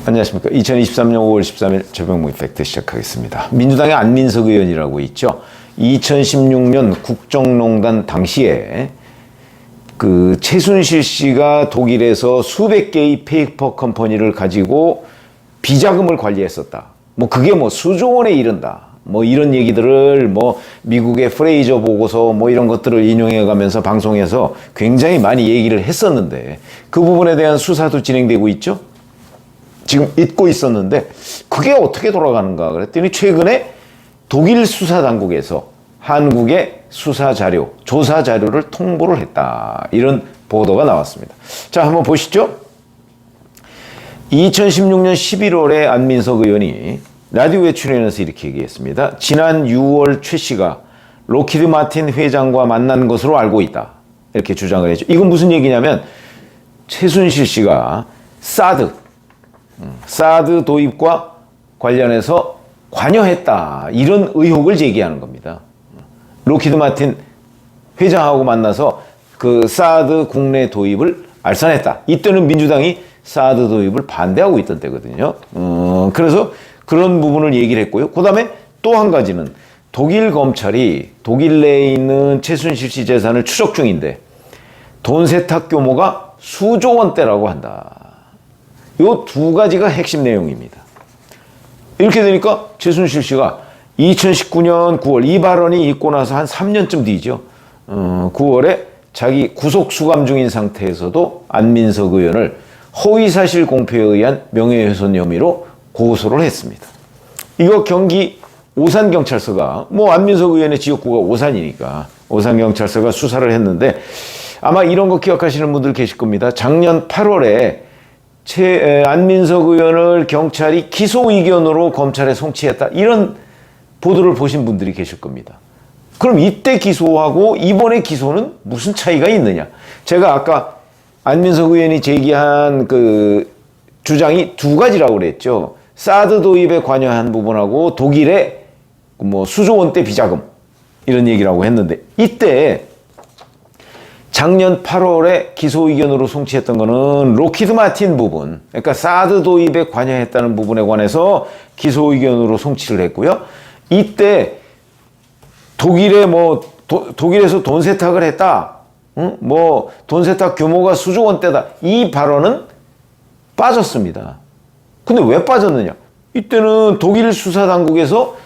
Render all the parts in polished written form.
안녕하십니까. 2023년 5월 13일 최병무 이펙트 시작하겠습니다. 민주당의 안민석 의원이라고 있죠. 2016년 국정농단 당시에 그 최순실 씨가 독일에서 수백 개의 페이퍼 컴퍼니를 가지고 비자금을 관리했었다. 뭐 그게 뭐 수조 원에 이른다. 뭐 이런 얘기들을 뭐 미국의 프레이저 보고서 뭐 이런 것들을 인용해 가면서 방송에서 굉장히 많이 얘기를 했었는데 그 부분에 대한 수사도 진행되고 있죠. 지금 잊고 있었는데 그게 어떻게 돌아가는가 그랬더니 최근에 독일 수사당국에서 한국의 수사 자료, 조사 자료를 통보를 했다. 이런 보도가 나왔습니다. 자, 한번 보시죠. 2016년 11월에 안민석 의원이 라디오에 출연해서 이렇게 얘기했습니다. 지난 6월 최 씨가 로키드 마틴 회장과 만난 것으로 알고 있다. 이렇게 주장을 했죠. 이건 무슨 얘기냐면 최순실 씨가 사드 도입과 관련해서 관여했다. 이런 의혹을 제기하는 겁니다. 로키드 마틴 회장하고 만나서 그 사드 국내 도입을 알선했다. 이때는 민주당이 사드 도입을 반대하고 있던 때거든요. 그래서 그런 부분을 얘기를 했고요. 그 다음에 또 한 가지는 독일 검찰이 독일 내에 있는 최순실 씨 재산을 추적 중인데 돈 세탁 규모가 수조 원대라고 한다. 요 두 가지가 핵심 내용입니다. 이렇게 되니까 최순실 씨가 2019년 9월 이 발언이 있고 나서 한 3년쯤 뒤죠. 9월에 자기 구속 수감 중인 상태에서도 안민석 의원을 허위사실 공표에 의한 명예훼손 혐의로 고소를 했습니다. 이거 경기 오산경찰서가 뭐 안민석 의원의 지역구가 오산이니까 오산경찰서가 수사를 했는데 아마 이런 거 기억하시는 분들 계실 겁니다. 작년 8월에 안민석 의원을 경찰이 기소 의견으로 검찰에 송치했다. 이런 보도를 보신 분들이 계실 겁니다. 그럼 이때 기소하고 이번에 기소는 무슨 차이가 있느냐? 제가 아까 안민석 의원이 제기한 그 주장이 두 가지라고 그랬죠. 사드 도입에 관여한 부분하고 독일의 뭐 수조 원대 비자금 이런 얘기라고 했는데 이때 작년 8월에 기소 의견으로 송치했던 거는 로키드 마틴 부분, 그러니까 사드 도입에 관여했다는 부분에 관해서 기소 의견으로 송치를 했고요. 이때 독일에 독일에서 돈 세탁을 했다. 뭐 돈 세탁 규모가 수조 원대다. 이 발언은 빠졌습니다. 근데 왜 빠졌느냐? 이때는 독일 수사당국에서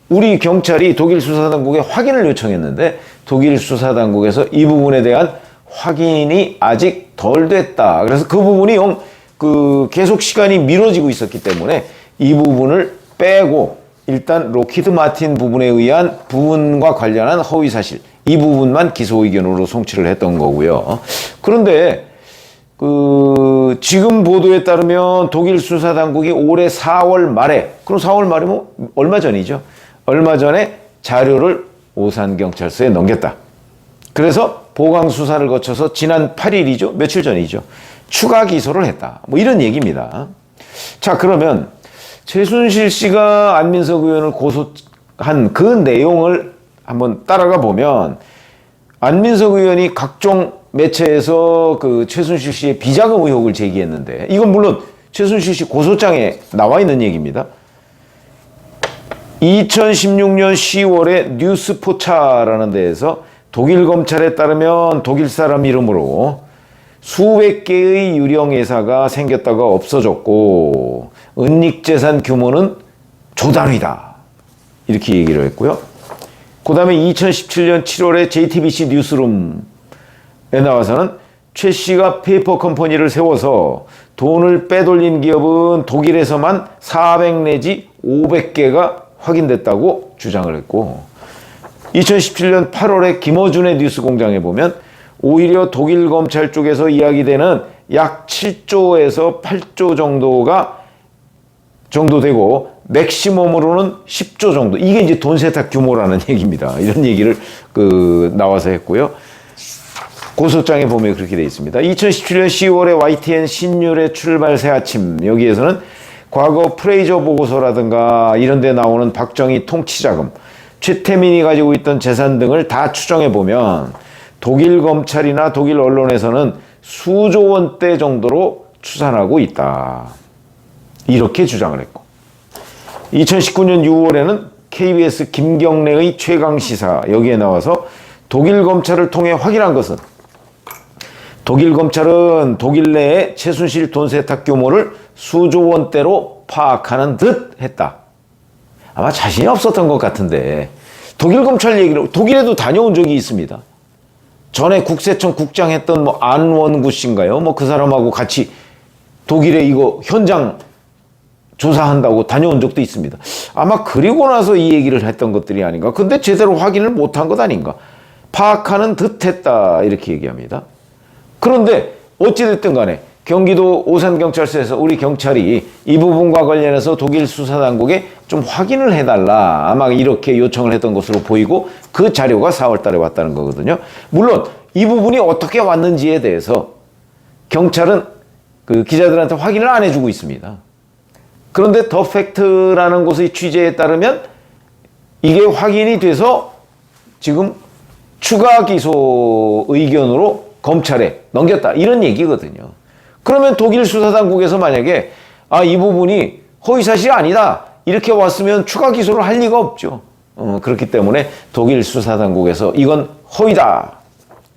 우리 경찰이 독일 수사당국에 확인을 요청했는데 독일 수사당국에서 이 부분에 대한 확인이 아직 덜 됐다. 그래서 그 부분이 계속 시간이 미뤄지고 있었기 때문에 이 부분을 빼고 일단 로키드 마틴 부분에 의한 부분과 관련한 허위사실 이 부분만 기소 의견으로 송치를 했던 거고요. 그런데 지금 보도에 따르면 독일 수사당국이 올해 4월 말에, 그럼 4월 말이면 얼마 전이죠. 얼마 전에 자료를 오산경찰서에 넘겼다. 그래서 보강 수사를 거쳐서 지난 8일이죠. 며칠 전이죠. 추가 기소를 했다. 뭐 이런 얘기입니다. 자, 그러면 최순실 씨가 안민석 의원을 고소한 그 내용을 한번 따라가 보면 안민석 의원이 각종 매체에서 그 최순실 씨의 비자금 의혹을 제기했는데 이건 물론 최순실 씨 고소장에 나와 있는 얘기입니다. 2016년 10월에 뉴스포차라는 데에서 독일 검찰에 따르면 독일 사람 이름으로 수백 개의 유령 회사가 생겼다가 없어졌고 은닉재산 규모는 조단위다. 이렇게 얘기를 했고요. 그 다음에 2017년 7월에 JTBC 뉴스룸에 나와서는 최 씨가 페이퍼 컴퍼니를 세워서 돈을 빼돌린 기업은 독일에서만 400 내지 500개가 확인됐다고 주장을 했고 2017년 8월에 김어준의 뉴스공장에 보면 오히려 독일 검찰 쪽에서 이야기되는 약 7조에서 8조 정도 되고 맥시멈으로는 10조 정도. 이게 이제 돈 세탁 규모라는 얘기입니다. 이런 얘기를 나와서 했고요. 고소장에 보면 그렇게 되어 있습니다. 2017년 10월에 YTN 신율의 출발 새 아침 여기에서는 과거 프레이저 보고서라든가 이런 데 나오는 박정희 통치자금, 최태민이 가지고 있던 재산 등을 다 추정해 보면 독일 검찰이나 독일 언론에서는 수조 원대 정도로 추산하고 있다. 이렇게 주장을 했고 2019년 6월에는 KBS 김경래의 최강시사 여기에 나와서 독일 검찰을 통해 확인한 것은 독일 검찰은 독일 내에 최순실 돈 세탁 규모를 수조 원대로 파악하는 듯 했다. 아마 자신이 없었던 것 같은데 독일 검찰 얘기를 독일에도 다녀온 적이 있습니다. 전에 국세청 국장 했던 뭐 안원구 씨인가요? 뭐 그 사람하고 같이 독일에 이거 현장 조사한다고 다녀온 적도 있습니다. 아마 그리고 나서 이 얘기를 했던 것들이 아닌가. 근데 제대로 확인을 못한 것 아닌가. 파악하는 듯 했다 이렇게 얘기합니다. 그런데 어찌됐든 간에 경기도 오산경찰서에서 우리 경찰이 이 부분과 관련해서 독일 수사당국에 좀 확인을 해달라 아마 이렇게 요청을 했던 것으로 보이고 그 자료가 4월 달에 왔다는 거거든요. 물론 이 부분이 어떻게 왔는지에 대해서 경찰은 그 기자들한테 확인을 안 해주고 있습니다. 그런데 더 팩트라는 곳의 취재에 따르면 이게 확인이 돼서 지금 추가 기소 의견으로 검찰에 넘겼다 이런 얘기거든요. 그러면 독일 수사당국에서 만약에 이 부분이 허위사실이 아니다 이렇게 왔으면 추가 기소를 할 리가 없죠. 그렇기 때문에 독일 수사당국에서 이건 허위다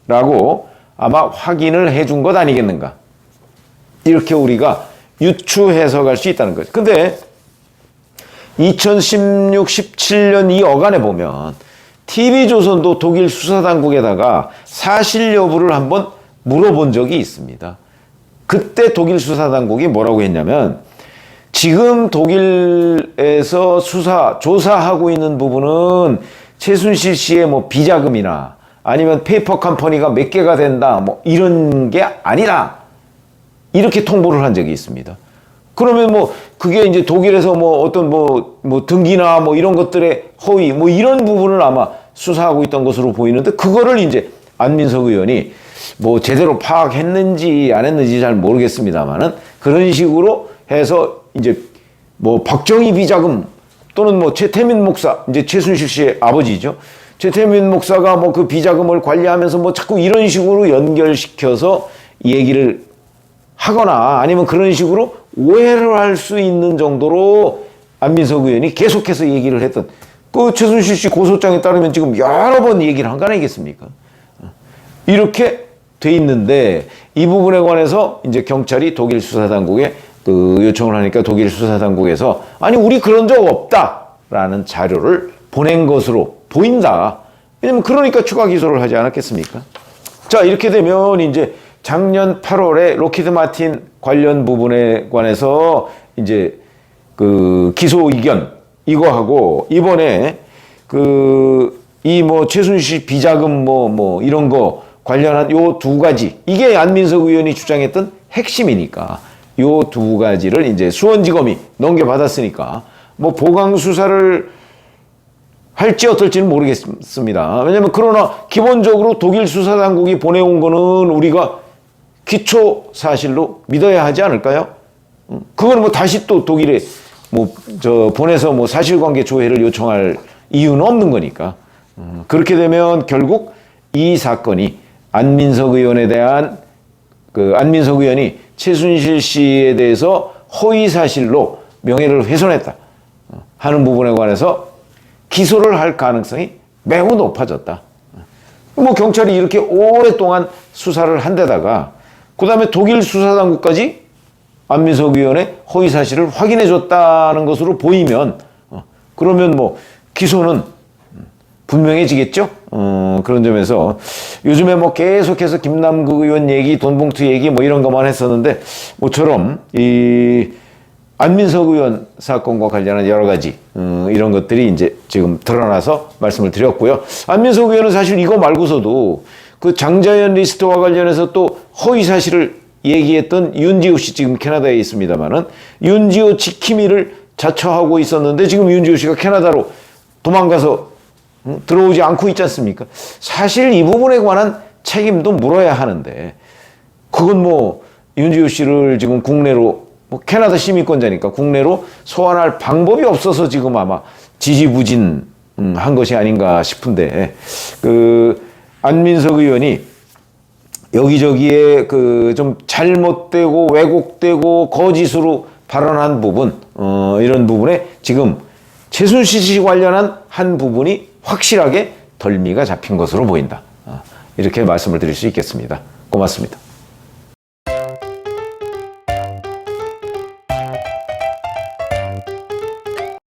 라고 아마 확인을 해준 것 아니겠는가 이렇게 우리가 유추 해석할 수 있다는 거죠. 근데 2016, 17년 이 어간에 보면 TV조선도 독일 수사당국에다가 사실 여부를 한번 물어본 적이 있습니다. 그때 독일 수사당국이 뭐라고 했냐면 지금 독일에서 조사하고 있는 부분은 최순실 씨의 뭐 비자금이나 아니면 페이퍼 컴퍼니가 몇 개가 된다 뭐 이런 게 아니라 이렇게 통보를 한 적이 있습니다. 그러면 뭐 그게 이제 독일에서 뭐 어떤 뭐 등기나 뭐 이런 것들의 허위 뭐 이런 부분을 아마 수사하고 있던 것으로 보이는데 그거를 이제 안민석 의원이 뭐 제대로 파악했는지 안 했는지 잘 모르겠습니다만은 그런 식으로 해서 이제 뭐 박정희 비자금 또는 뭐 최태민 목사 이제 최순실 씨의 아버지죠. 최태민 목사가 뭐 그 비자금을 관리하면서 뭐 자꾸 이런 식으로 연결시켜서 얘기를 하거나 아니면 그런 식으로 오해를 할 수 있는 정도로 안민석 의원이 계속해서 얘기를 했던 그 최순실 씨 고소장에 따르면 지금 여러 번 얘기를 한 거 아니겠습니까? 이렇게 돼 있는데 이 부분에 관해서 이제 경찰이 독일 수사당국에 그 요청을 하니까 독일 수사당국에서 아니 우리 그런 적 없다라는 자료를 보낸 것으로 보인다. 왜냐면 그러니까 추가 기소를 하지 않았겠습니까? 자 이렇게 되면 이제 작년 8월에 로키드 마틴 관련 부분에 관해서 이제 그 기소 의견 이거 하고 이번에 그 이 뭐 최순실 비자금 뭐 이런 거 관련한 요 두 가지 이게 안민석 의원이 주장했던 핵심이니까 요 두 가지를 이제 수원지검이 넘겨받았으니까 뭐 보강 수사를 할지 어떨지는 모르겠습니다. 왜냐면 그러나 기본적으로 독일 수사당국이 보내온 거는 우리가 기초 사실로 믿어야 하지 않을까요? 그건 뭐 다시 또 독일에 보내서 뭐 사실관계 조회를 요청할 이유는 없는 거니까. 그렇게 되면 결국 이 사건이 안민석 의원에 대한 안민석 의원이 최순실 씨에 대해서 허위 사실로 명예를 훼손했다 하는 부분에 관해서 기소를 할 가능성이 매우 높아졌다. 뭐 경찰이 이렇게 오랫동안 수사를 한 데다가 그 다음에 독일 수사당국까지 안민석 의원의 허위 사실을 확인해 줬다는 것으로 보이면 그러면 뭐 기소는 분명해지겠죠. 그런 점에서 요즘에 뭐 계속해서 김남국 의원 얘기, 돈봉투 얘기 뭐 이런 것만 했었는데 모처럼 이 안민석 의원 사건과 관련한 여러 가지 이런 것들이 이제 지금 드러나서 말씀을 드렸고요. 안민석 의원은 사실 이거 말고서도 그 장자연 리스트와 관련해서 또 허위 사실을 얘기했던 윤지호 씨 지금 캐나다에 있습니다만은 윤지호 지킴이를 자처하고 있었는데 지금 윤지호 씨가 캐나다로 도망가서 들어오지 않고 있지 않습니까? 사실 이 부분에 관한 책임도 물어야 하는데 그건 뭐 윤지호 씨를 지금 국내로 뭐 캐나다 시민권자니까 국내로 소환할 방법이 없어서 지금 아마 지지부진한 것이 아닌가 싶은데 그 안민석 의원이 여기저기에 그 좀 잘못되고 왜곡되고 거짓으로 발언한 부분, 이런 부분에 지금 최순실 씨 관련한 한 부분이 확실하게 덜미가 잡힌 것으로 보인다. 이렇게 말씀을 드릴 수 있겠습니다. 고맙습니다.